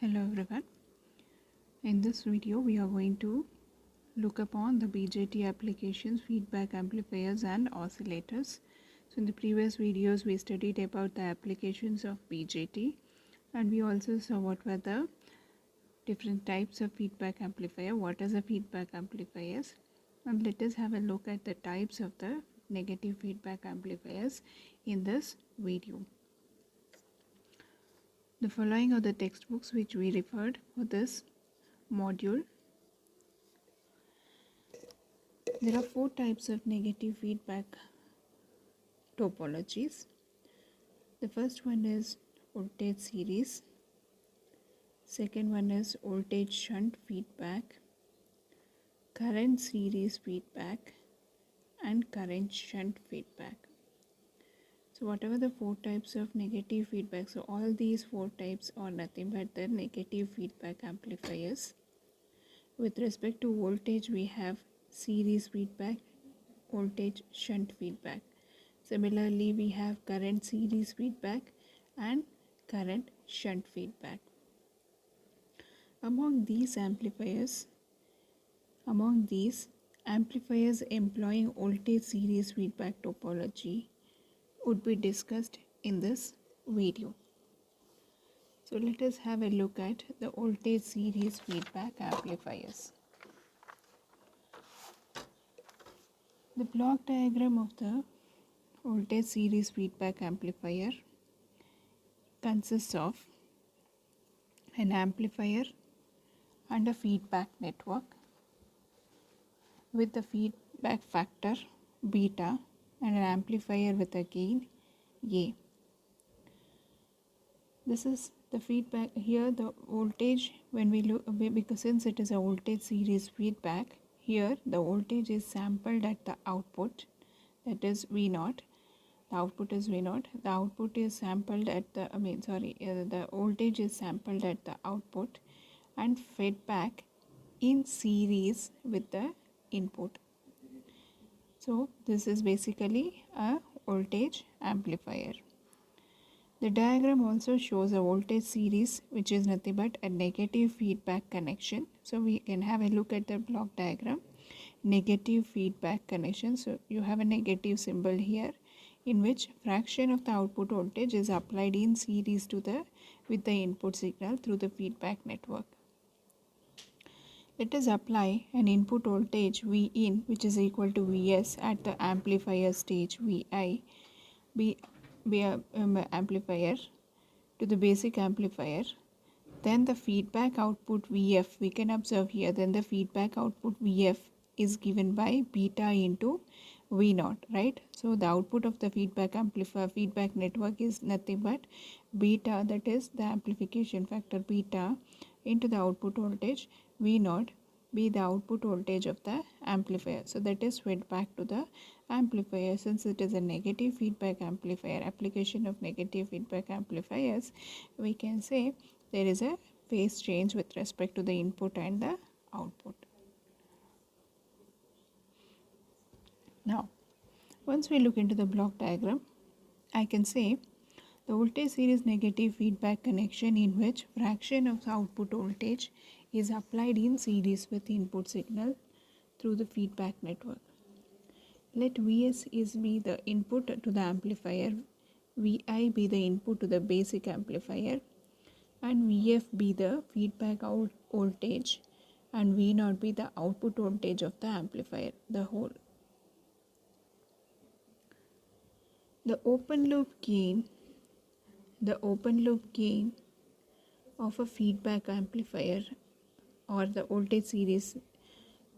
Hello everyone. In this video we are going to look upon the BJT applications, feedback amplifiers and oscillators. So in the previous videos we studied about the applications of BJT and we also saw what were the different types of feedback amplifier, what is a feedback amplifiers, and let us have a look at the types of the negative feedback amplifiers in this video. The following are the textbooks which we referred for this module. There are 4 types of negative feedback topologies. The first one is voltage series. Second one is voltage shunt feedback, current series feedback and current shunt feedback. So whatever the 4 types of negative feedback, so all these 4 types are nothing but the negative feedback amplifiers. With respect to voltage, we have series feedback, voltage shunt feedback. Similarly, we have current series feedback and current shunt feedback. Among these amplifiers employing voltage series feedback topology would be discussed in this video. So let us have a look at the voltage series feedback amplifiers. The block diagram of the voltage series feedback amplifier consists of an amplifier and a feedback network with the feedback factor beta and an amplifier with a gain A. This is the feedback. Here the voltage, when we look, because since it is a voltage series feedback, here the voltage is sampled at the output, that is V0. The output is V0. The output is sampled at the, the voltage is sampled at the output and fed back in series with the input. So this is basically a voltage amplifier. The diagram also shows a voltage series which is nothing but a negative feedback connection. So we can have a look at the block diagram. Negative feedback connection. So you have a negative symbol here in which fraction of the output voltage is applied in series to the with the input signal through the feedback network. Let us apply an input voltage V in which is equal to Vs at the amplifier stage Vi be amplifier to the basic amplifier. Then the feedback output Vf, we can observe here, then the feedback output Vf is given by beta into V0, right? So the output of the feedback amplifier feedback network is nothing but beta, that is the amplification factor beta into the output voltage V0 be the output voltage of the amplifier. So that is fed back to the amplifier. Since it is a negative feedback amplifier, application of negative feedback amplifiers, we can say there is a phase change with respect to the input and the output. Now, once we look into the block diagram, I can say the voltage series negative feedback connection in which fraction of the output voltage is applied in series with input signal through the feedback network. Let Vs be the input to the amplifier, Vi be the input to the basic amplifier, and Vf be the feedback out voltage, and V0 be the output voltage of the amplifier, the whole. The open loop gain of a feedback amplifier or the voltage series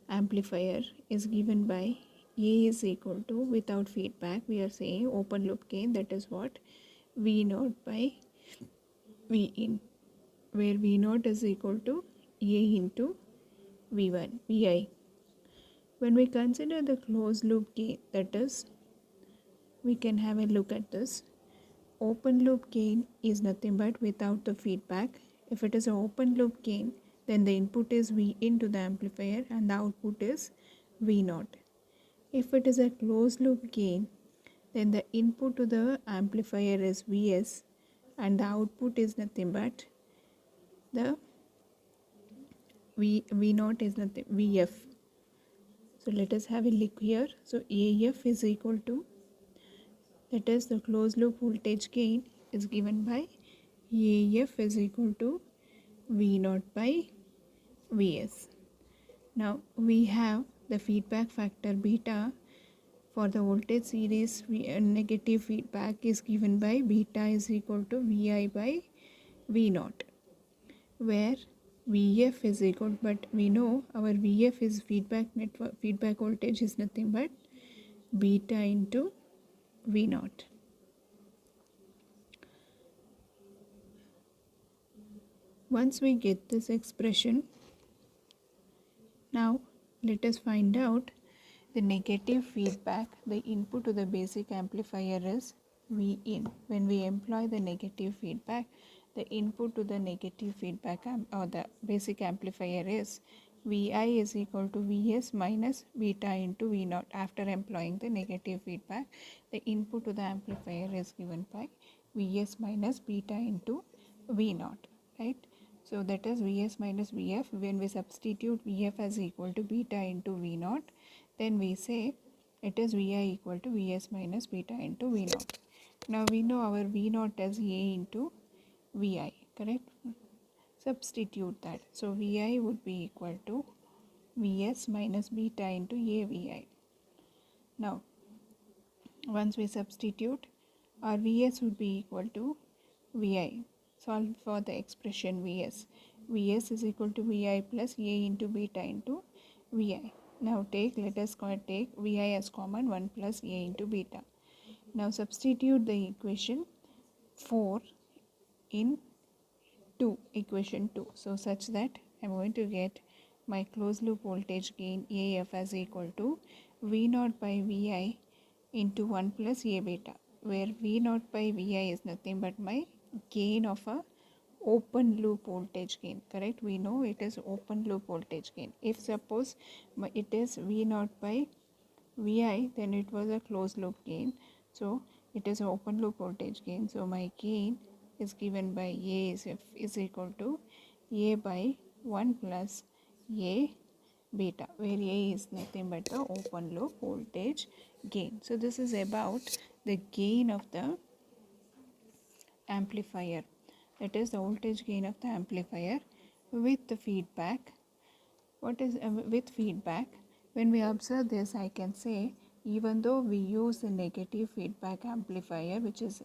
amplifier is given by A is equal to, without feedback we are saying open loop gain, that is what, V0 by V in, where V0 is equal to A into V1 Vi. When we consider the closed loop gain, that is, we can have a look at this. Open loop gain is nothing but without the feedback. If it is an open loop gain, then the input is V into the amplifier and the output is V0. If it is a closed loop gain, then the input to the amplifier is Vs and the output is nothing but the V naught is nothing, Vf. So let us have a look here. So AF is equal to, that is the closed loop voltage gain is given by AF is equal to V naught by Vs. Now we have the feedback factor beta for the voltage series. Negative feedback is given by beta is equal to Vi by V naught, where Vf is equal, but we know our Vf is feedback voltage is nothing but beta into V naught. Once we get this expression, now let us find out the negative feedback. The input to the basic amplifier is V in. When we employ the negative feedback, the input to the negative feedback or the basic amplifier is Vi is equal to Vs minus beta into V naught. After employing the negative feedback, the input to the amplifier is given by Vs minus beta into V naught, right? So that is Vs minus Vf. When we substitute Vf as equal to beta into V naught, then we say it is Vi equal to Vs minus beta into V naught. Now we know our V naught as A into Vi, correct? Substitute that. So Vi would be equal to Vs minus beta into AVi. Now once we substitute, our Vs would be equal to Vi. Solve for the expression Vs. Vs is equal to Vi plus A into beta into Vi. Now let us take Vi as common, 1 plus A into beta. Now substitute the equation 4 in equation 2. So such that I am going to get my closed loop voltage gain AF as equal to V naught by Vi into 1 plus A beta, where V naught by Vi is nothing but my gain of a open loop voltage gain, correct? We know it is open loop voltage gain. If suppose it is V naught by Vi, then it was a closed loop gain. So it is an open loop voltage gain. So my gain is given by A is equal to A by 1 plus A beta, where A is nothing but the open loop voltage gain. So this is about the gain of the amplifier, that is the voltage gain of the amplifier with the feedback. What is with feedback? When we observe this, I can say even though we use the negative feedback amplifier, which is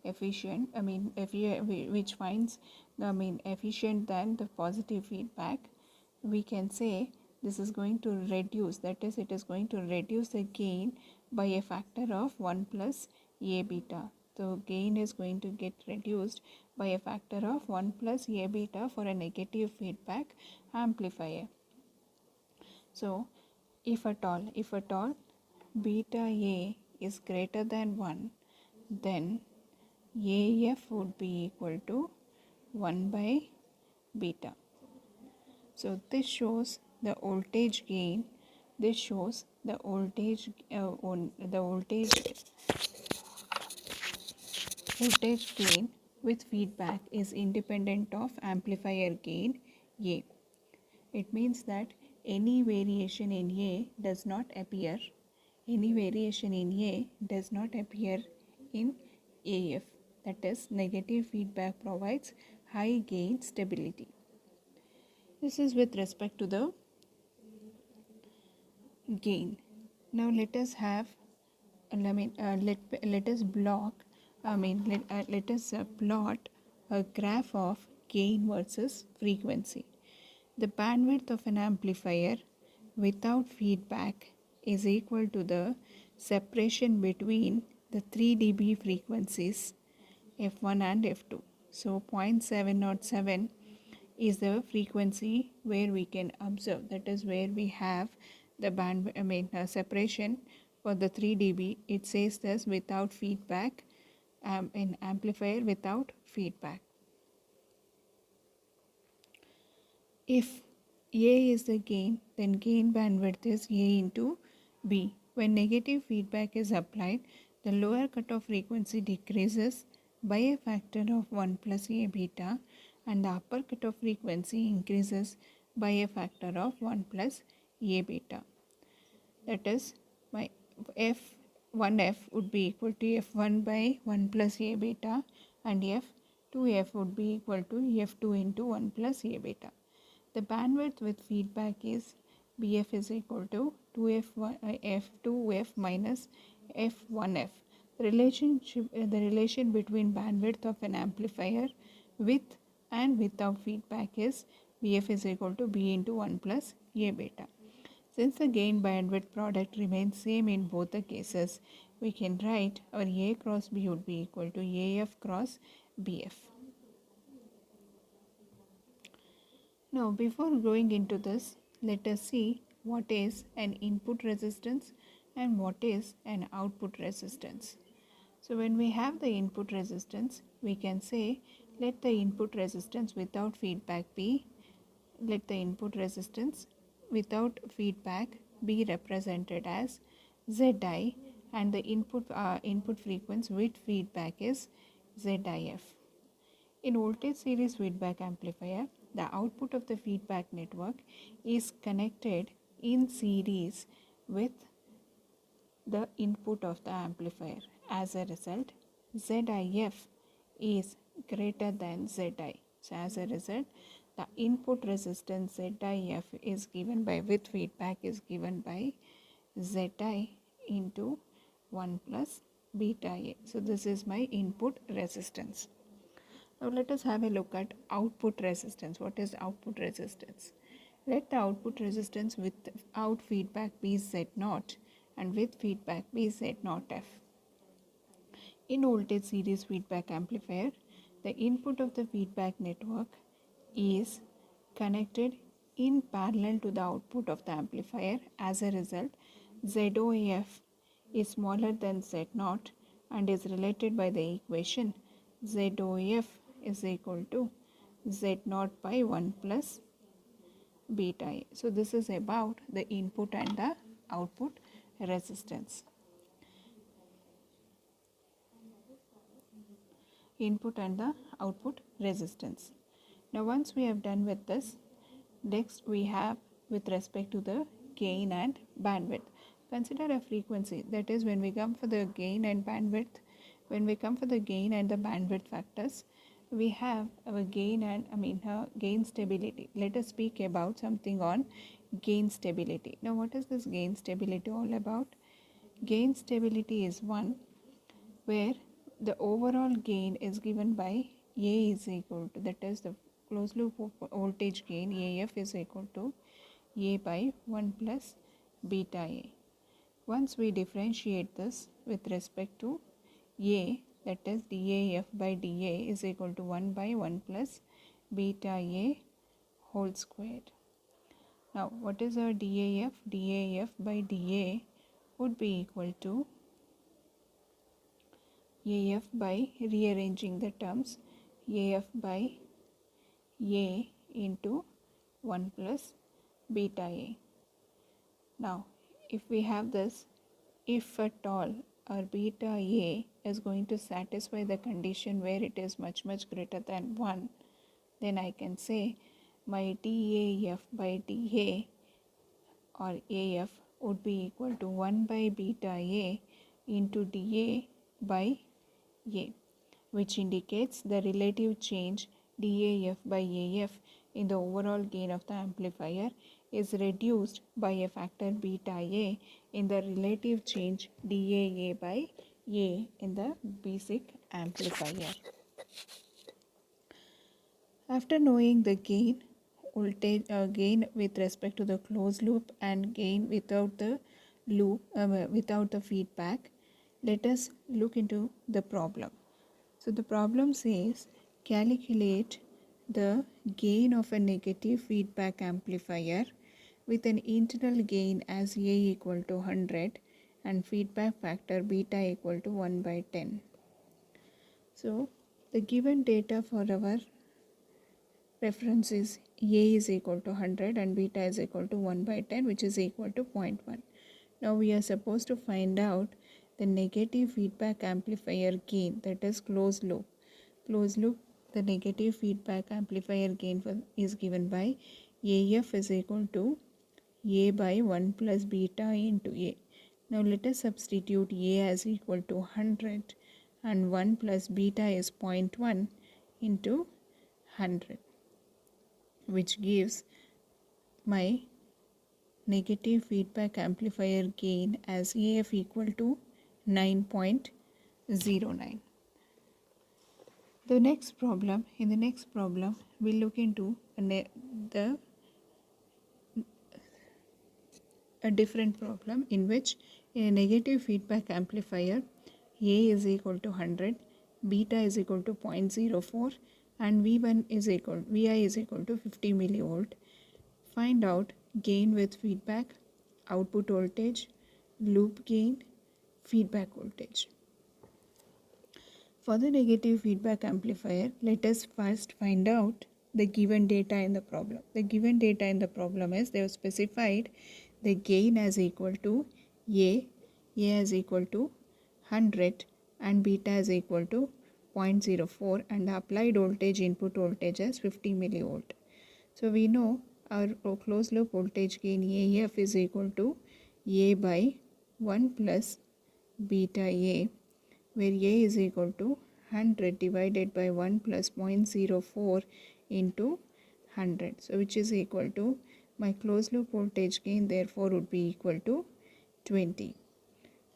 efficient, which finds efficient than the positive feedback, we can say this is going to reduce, that is it is going to reduce the gain by a factor of 1 plus A beta. So gain is going to get reduced by a factor of 1 plus A beta for a negative feedback amplifier. So if at all beta A is greater than 1, then AF would be equal to 1 by beta. So this shows the voltage gain. This shows the voltage voltage gain with feedback is independent of amplifier gain A. It means that any variation in A does not appear. Any variation in A does not appear in AF. That is, negative feedback provides high gain stability. This is with respect to the gain. Now let us have, let us block. Let us plot a graph of gain versus frequency. The bandwidth of an amplifier without feedback is equal to the separation between the 3 dB frequencies F1 and F2. So 0.707 is the frequency where we can observe, that is where we have the separation for the 3 dB. It says this without feedback, in amplifier without feedback. If A is the gain, then gain bandwidth is A into B. When negative feedback is applied, the lower cutoff frequency decreases by a factor of 1 plus A beta, and the upper cutoff frequency increases by a factor of 1 plus A beta. That is, my F1F would be equal to F1 by 1 plus A beta, and F2F would be equal to F2 into 1 plus A beta. The bandwidth with feedback is Bf is equal to 2F2F minus F1F. The relation between bandwidth of an amplifier with and without feedback is Bf is equal to B into 1 plus A beta. Since the gain bandwidth product remains same in both the cases, we can write our A cross B would be equal to AF cross BF. Now, before going into this, let us see what is an input resistance and what is an output resistance. So, when we have the input resistance, we can say let the input resistance without feedback be represented as Zi, and the input frequency with feedback is ZIF. In voltage series feedback amplifier, the output of the feedback network is connected in series with the input of the amplifier. As a result, ZIF is greater than Zi. So as a result, the input resistance ZIF is given by, with feedback is given by Zi into 1 plus beta A. So this is my input resistance. Now let us have a look at output resistance. What is output resistance? Let the output resistance without feedback be Z0 and with feedback be Z0F. In voltage series feedback amplifier, the input of the feedback network is connected in parallel to the output of the amplifier. As a result, ZOAF is smaller than Z0 and is related by the equation ZOAF is equal to Z0 by 1 plus beta A. So this is about the input and the output resistance. Input and the output resistance. Now once we have done with this, next we have with respect to the gain and bandwidth. Consider a frequency, that is when we come for the gain and bandwidth, when we come for the gain and the bandwidth factors, we have our gain and gain stability. Let us speak about something on gain stability. Now what is this gain stability all about? Gain stability is one where the overall gain is given by A is equal to, that is the closed loop voltage gain AF is equal to A by 1 plus beta A. Once we differentiate this with respect to A, that is DAF by DA is equal to 1 by 1 plus beta A whole squared. Now what is our DAF? DAF by DA would be equal to AF by, rearranging the terms, AF by A into 1 plus beta A. Now if we have this, if at all our beta A is going to satisfy the condition where it is much greater than 1, then I can say my DAF by DA or AF would be equal to 1 by beta A into DA by A, which indicates the relative change DAF by AF in the overall gain of the amplifier is reduced by a factor beta A in the relative change DAA by A in the basic amplifier. After knowing the gain, voltage gain with respect to the closed loop and gain without the loop, without the feedback, let us look into the problem. So the problem says calculate the gain of a negative feedback amplifier with an internal gain as A equal to 100 and feedback factor beta equal to 1 by 10. So the given data for our reference is A is equal to 100 and beta is equal to 1 by 10, which is equal to 0.1. Now we are supposed to find out the negative feedback amplifier gain, that is closed loop. Closed loop the negative feedback amplifier gain is given by AF is equal to A by 1 plus beta into A. Now let us substitute A as equal to 100 and 1 plus beta is 0.1 into 100, which gives my negative feedback amplifier gain as AF equal to 9.09. In the next problem, we'll look into a different problem in which in a negative feedback amplifier, A is equal to 100, beta is equal to 0.04 and VI is equal to 50 millivolt. Find out gain with feedback, output voltage, loop gain, feedback voltage. For the negative feedback amplifier, let us first find out the given data in the problem. The given data in the problem is they have specified the gain as equal to A as equal to 100 and beta is equal to 0.04 and the applied voltage input voltage as 50 millivolt. So we know our closed loop voltage gain AF is equal to A by 1 plus beta A, where A is equal to 100 divided by 1 plus 0.04 into 100. So which is equal to my closed loop voltage gain, therefore would be equal to 20.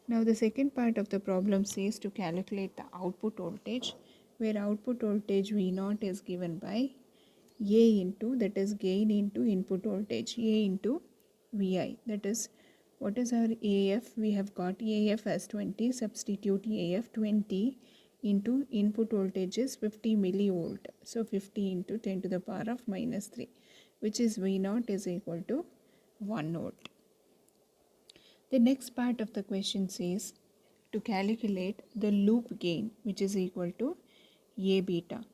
Now the second part of the problem says to calculate the output voltage, where output voltage V0 is given by A into, that is gain into input voltage, A into Vi. That is, what is our AF? We have got AF as 20, substitute AF 20 into input voltage is 50 millivolt. So 50 into 10 to the power of minus 3, which is V0 is equal to 1 volt. The next part of the question says to calculate the loop gain, which is equal to A beta,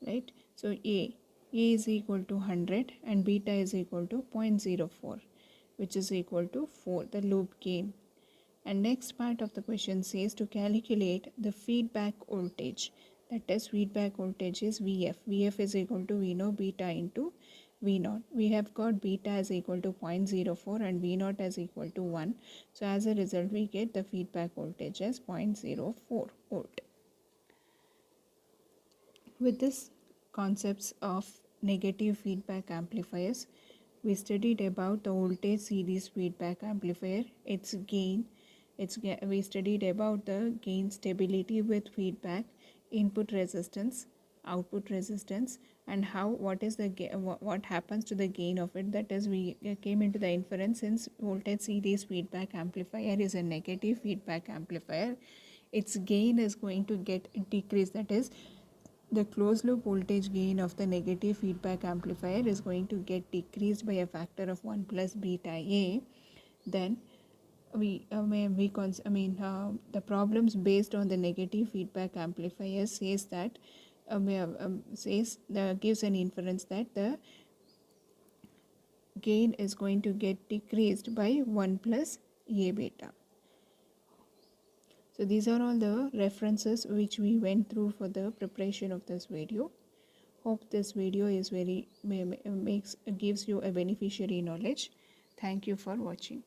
right? So A is equal to 100 and beta is equal to 0.04, which is equal to 4, the loop gain. And next part of the question says to calculate the feedback voltage, that is feedback voltage is VF. VF is equal to V naught beta into V0. We have got beta as equal to 0.04 and V0 as equal to 1. So as a result, we get the feedback voltage as 0.04 volt. With this concepts of negative feedback amplifiers, we studied about the voltage series feedback amplifier, its gain. We studied about the gain stability with feedback, input resistance, output resistance, and what happens to the gain of it. That is, we came into the inference since voltage series feedback amplifier is a negative feedback amplifier, its gain is going to get decreased. That is, the closed loop voltage gain of the negative feedback amplifier is going to get decreased by a factor of 1 plus beta A. Then the problems based on the negative feedback amplifier says that gives an inference that the gain is going to get decreased by 1 plus A beta. So these are all the references which we went through for the preparation of this video. Hope this video is gives you a beneficiary knowledge. Thank you for watching.